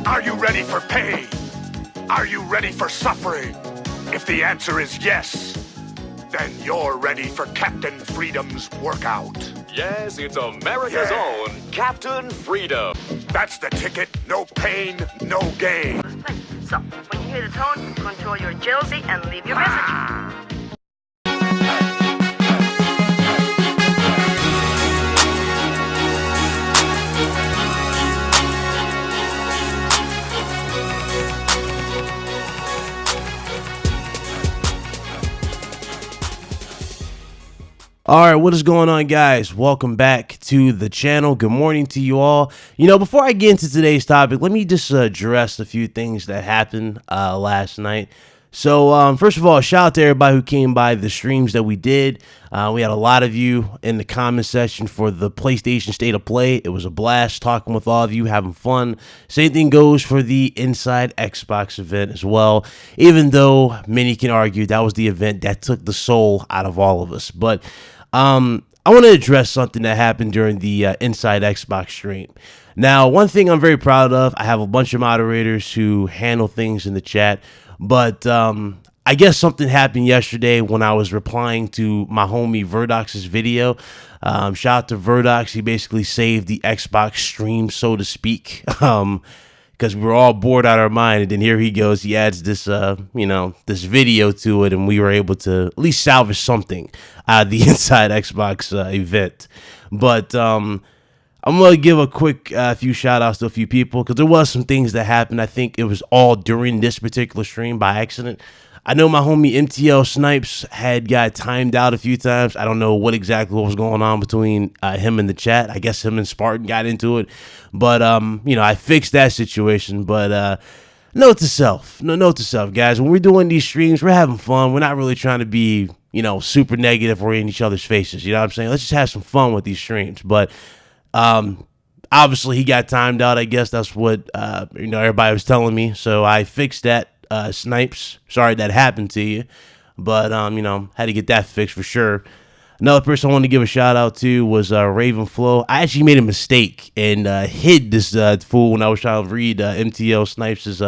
Are you ready for pain? Are you ready for suffering? If the answer is yes, then you're ready for Captain Freedom's workout. Yes, it's America's own Captain Freedom. That's the ticket. No pain, no gain. So, when you hear the tone, control your jealousy and leave your message. All right, what is going on, guys? Welcome back to the channel. Good morning to you all. You know, before I get into today's topic, let me just address a few things that happened last night. So, first of all, shout out to everybody who came by the streams that we did. We had a lot of you in the comment section for the PlayStation State of Play. It was a blast talking with all of you, having fun. Same thing goes for the Inside Xbox event as well, even though many can argue that was the event that took the soul out of all of us. But I want to address something that happened during the Inside Xbox stream. Now, one thing I'm very proud of, I have a bunch of moderators who handle things in the chat, but I guess something happened yesterday when I was replying to my homie Verdox's video. Shout out to Verdox. He basically saved the Xbox stream, so to speak, because we were all bored out of our mind. And then here he goes. He adds this, this video to it, and we were able to at least salvage something out of the Inside Xbox event. But I'm going to give a quick few shout outs to a few people because there was some things that happened. I think it was all during this particular stream by accident. I know my homie MTL Snipes had got timed out a few times. I don't know what was going on between him and the chat. I guess him and Spartan got into it. But, I fixed that situation. But note to self, guys. When we're doing these streams, we're having fun. We're not really trying to be, super negative or in each other's faces. You know what I'm saying? Let's just have some fun with these streams. But obviously he got timed out. I guess that's what, everybody was telling me. So I fixed that. Snipes, sorry that happened to you, but had to get that fixed for sure. Another person I wanted to give a shout out to was Raven Flow. I actually made a mistake and hid this fool when I was trying to read MTL Snipes'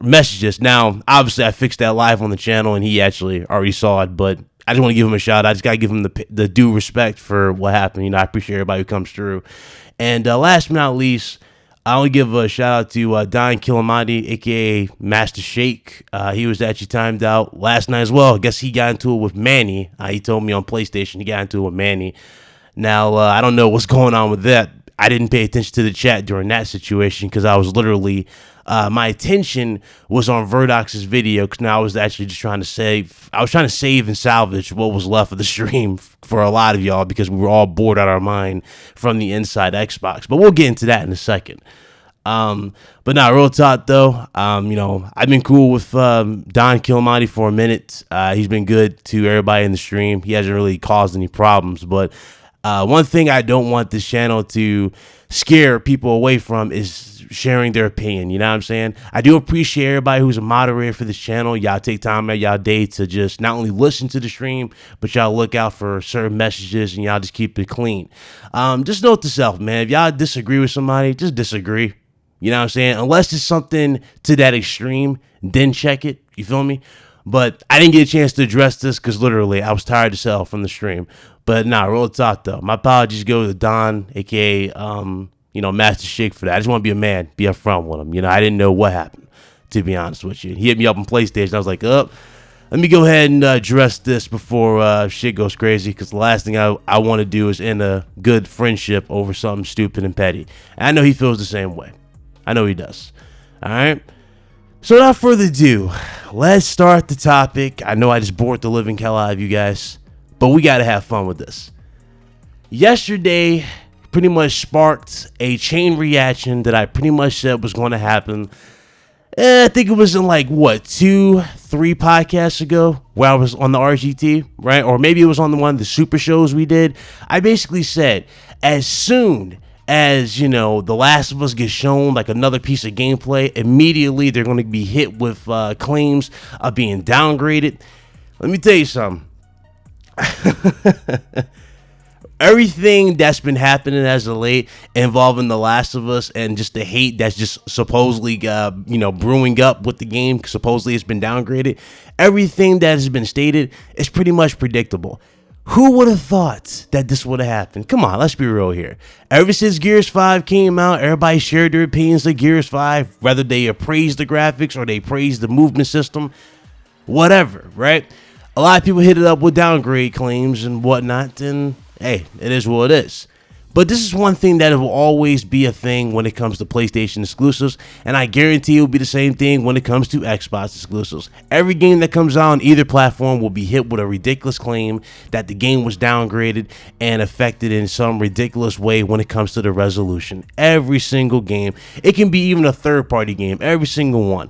messages. Now, obviously, I fixed that live on the channel, and he actually already saw it, but I just want to give him a shout out. I just got to give him the due respect for what happened. I appreciate everybody who comes through. And last but not least, I want to give a shout out to Don Kilamati, aka Master Shake. He was actually timed out last night as well. I guess he got into it with Manny. He told me on PlayStation he got into it with Manny. Now, I don't know what's going on with that. I didn't pay attention to the chat during that situation because I was literally, my attention was on Verdox's video because now I was actually just trying to save. I was trying to save and salvage what was left of the stream for a lot of y'all because we were all bored out of our mind from the Inside Xbox. But we'll get into that in a second. But now, real talk though, I've been cool with Don Kilamati for a minute. He's been good to everybody in the stream. He hasn't really caused any problems, but one thing I don't want this channel to scare people away from is sharing their opinion. You know what I'm saying? I do appreciate everybody who's a moderator for this channel. Y'all take time out y'all day to just not only listen to the stream, but y'all look out for certain messages and y'all just keep it clean. Just note to self, man, if y'all disagree with somebody, just disagree. You know what I'm saying? Unless it's something to that extreme, then check it. You feel me? But I didn't get a chance to address this because literally I was tired as hell from the stream. But nah, real talk though. My apologies go to Don, aka Master Shake for that. I just want to be a man, be upfront with him. I didn't know what happened, to be honest with you. He hit me up on PlayStation. I was like, let me go ahead and address this before shit goes crazy. Because the last thing I want to do is end a good friendship over something stupid and petty. And I know he feels the same way. I know he does. All right. So without further ado, let's start the topic. I know I just bored the living hell out of you guys, but we got to have fun with this. Yesterday pretty much sparked a chain reaction that I pretty much said was going to happen. I think it was in 2-3 podcasts ago where I was on the RGT, right? Or maybe it was on one of the super shows we did. I basically said, as soon as, The Last of Us gets shown another piece of gameplay, immediately they're going to be hit with claims of being downgraded. Let me tell you something. Everything that's been happening as of late involving The Last of Us and just the hate that's just supposedly, brewing up with the game, supposedly it's been downgraded. Everything that has been stated is pretty much predictable. Who would have thought that this would have happened? Come on, let's be real here. Ever since Gears 5 came out, everybody shared their opinions of Gears 5, whether they appraised the graphics or they praised the movement system, whatever, right? A lot of people hit it up with downgrade claims and whatnot, and hey, it is what it is. But this is one thing that will always be a thing when it comes to PlayStation exclusives, and I guarantee it will be the same thing when it comes to Xbox exclusives. Every game that comes out on either platform will be hit with a ridiculous claim that the game was downgraded and affected in some ridiculous way when it comes to the resolution. Every single game. It can be even a third-party game. Every single one.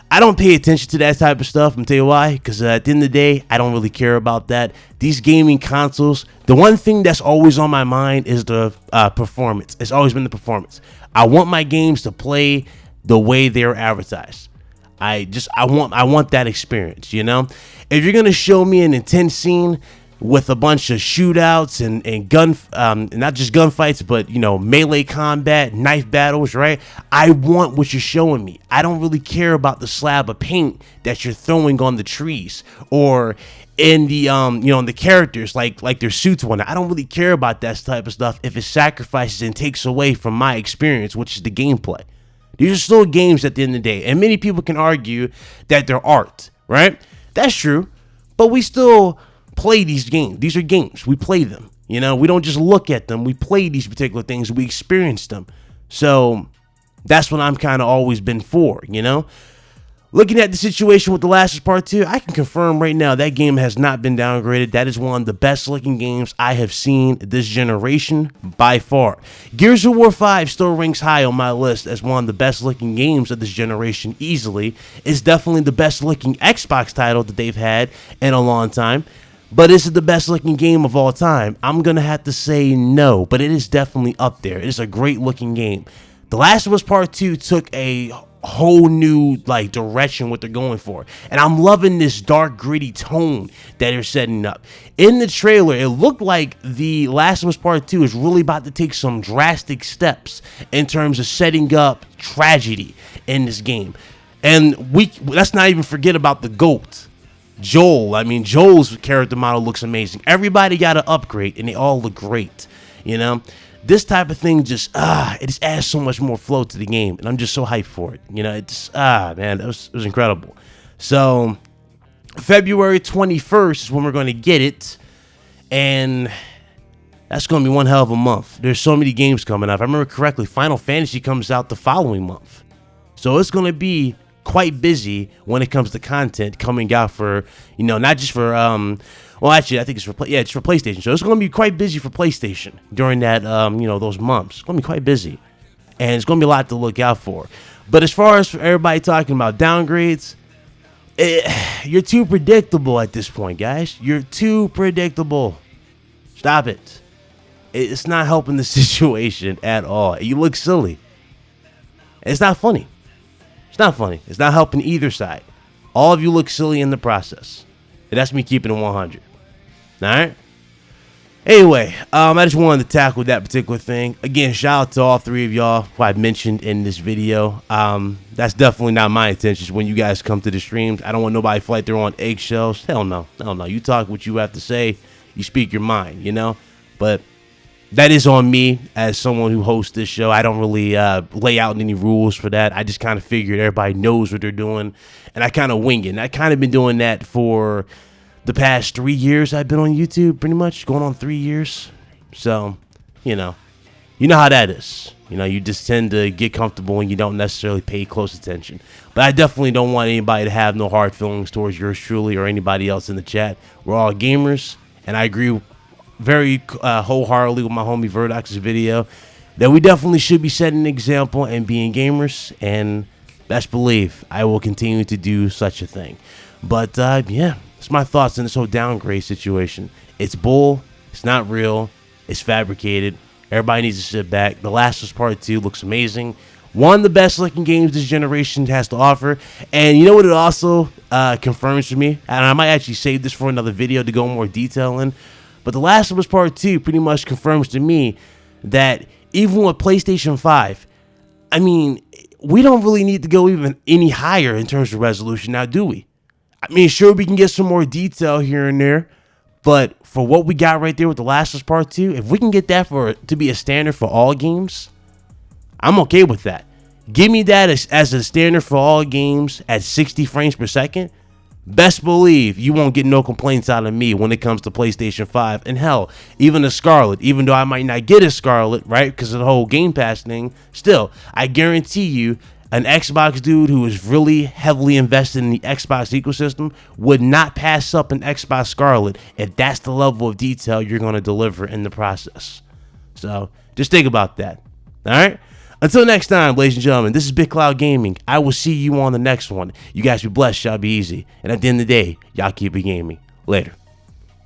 I don't pay attention to that type of stuff. I'm tell you why, because at the end of the day, I don't really care about that. These gaming consoles, the one thing that's always on my mind is the performance. It's always been the performance. I want my games to play the way they're advertised. I want that experience, you know? If you're gonna show me an intense scene with a bunch of shootouts and gun, not just gunfights, but, you know, melee combat, knife battles, right? I want what you're showing me. I don't really care about the slab of paint that you're throwing on the trees or in the, in the characters, like their suits one. I don't really care about that type of stuff if it sacrifices and takes away from my experience, which is the gameplay. These are still games at the end of the day, and many people can argue that they're art, right? That's true, but we still play these games. These are games. We play them. You know, we don't just look at them. We play these particular things. We experience them. So that's what I'm kind of always been for, you know? Looking at the situation with The Last of Us Part 2, I can confirm right now that game has not been downgraded. That is one of the best looking games I have seen this generation by far. Gears of War 5 still ranks high on my list as one of the best looking games of this generation easily. It's definitely the best looking Xbox title that they've had in a long time. But is it the best looking game of all time? I'm going to have to say no, but it is definitely up there. It is a great looking game. The Last of Us Part 2 took a whole new direction what they're going for. And I'm loving this dark, gritty tone that they're setting up. In the trailer, it looked like The Last of Us Part 2 is really about to take some drastic steps in terms of setting up tragedy in this game. And let's not even forget about the GOAT. Joel. I mean, Joel's character model looks amazing. Everybody got an upgrade, and they all look great. You know, this type of thing just it just adds so much more flow to the game, and I'm just so hyped for it. You know, it's man, it was incredible. So February 21st is when we're going to get it, and that's going to be one hell of a month. There's so many games coming up. If I remember correctly, Final Fantasy comes out the following month, so it's going to be quite busy when it comes to content coming out for, you know, not just for well, actually I think it's for it's for PlayStation. So it's going to be quite busy for PlayStation during that those months. It's going to be quite busy, and it's going to be a lot to look out for. But as far as for everybody talking about downgrades, you're too predictable at this point, guys. You're too predictable. Stop it. It's not helping the situation at all. You look silly. It's not funny. It's not funny. It's not helping either side. All of you look silly in the process. And that's me keeping it 100. All right? Anyway, I just wanted to tackle that particular thing. Again, shout out to all three of y'all who I mentioned in this video. That's definitely not my intentions when you guys come to the streams. I don't want nobody to feel like they're on eggshells. Hell no. Hell no. You talk what you have to say. You speak your mind, you know? But that is on me as someone who hosts this show. I don't really lay out any rules for that. I just kind of figured everybody knows what they're doing, and I kind of wing it. And I kind of been doing that for the past 3 years I've been on YouTube, pretty much, going on 3 years. So, you know how that is. You know, you just tend to get comfortable and you don't necessarily pay close attention. But I definitely don't want anybody to have no hard feelings towards yours truly or anybody else in the chat. We're all gamers, and I agree very wholeheartedly with my homie Verdox's video that we definitely should be setting an example and being gamers, and best believe I will continue to do such a thing. But yeah, it's my thoughts on this whole downgrade situation. It's bull. It's not real. It's fabricated. Everybody needs to sit back. The Last of Us Part 2 looks amazing. One of the best looking games this generation has to offer. And you know what it also confirms for me? And I might actually save this for another video to go more detail in. But The Last of Us Part 2 pretty much confirms to me that even with PlayStation 5, I mean, we don't really need to go even any higher in terms of resolution now, do we? I mean, sure, we can get some more detail here and there, but for what we got right there with The Last of Us Part 2, if we can get that to be a standard for all games, I'm okay with that. Give me that as a standard for all games at 60 frames per second. Best believe you won't get no complaints out of me when it comes to PlayStation 5. And hell, even a Scarlet, even though I might not get a Scarlet, right, because of the whole Game Pass thing, still, I guarantee you, an Xbox dude who is really heavily invested in the Xbox ecosystem would not pass up an Xbox Scarlet if that's the level of detail you're going to deliver in the process. So, just think about that. All right? Until next time, ladies and gentlemen, this is Big Cloud Gaming. I will see you on the next one. You guys be blessed. Y'all be easy. And at the end of the day, y'all keep it gaming. Later.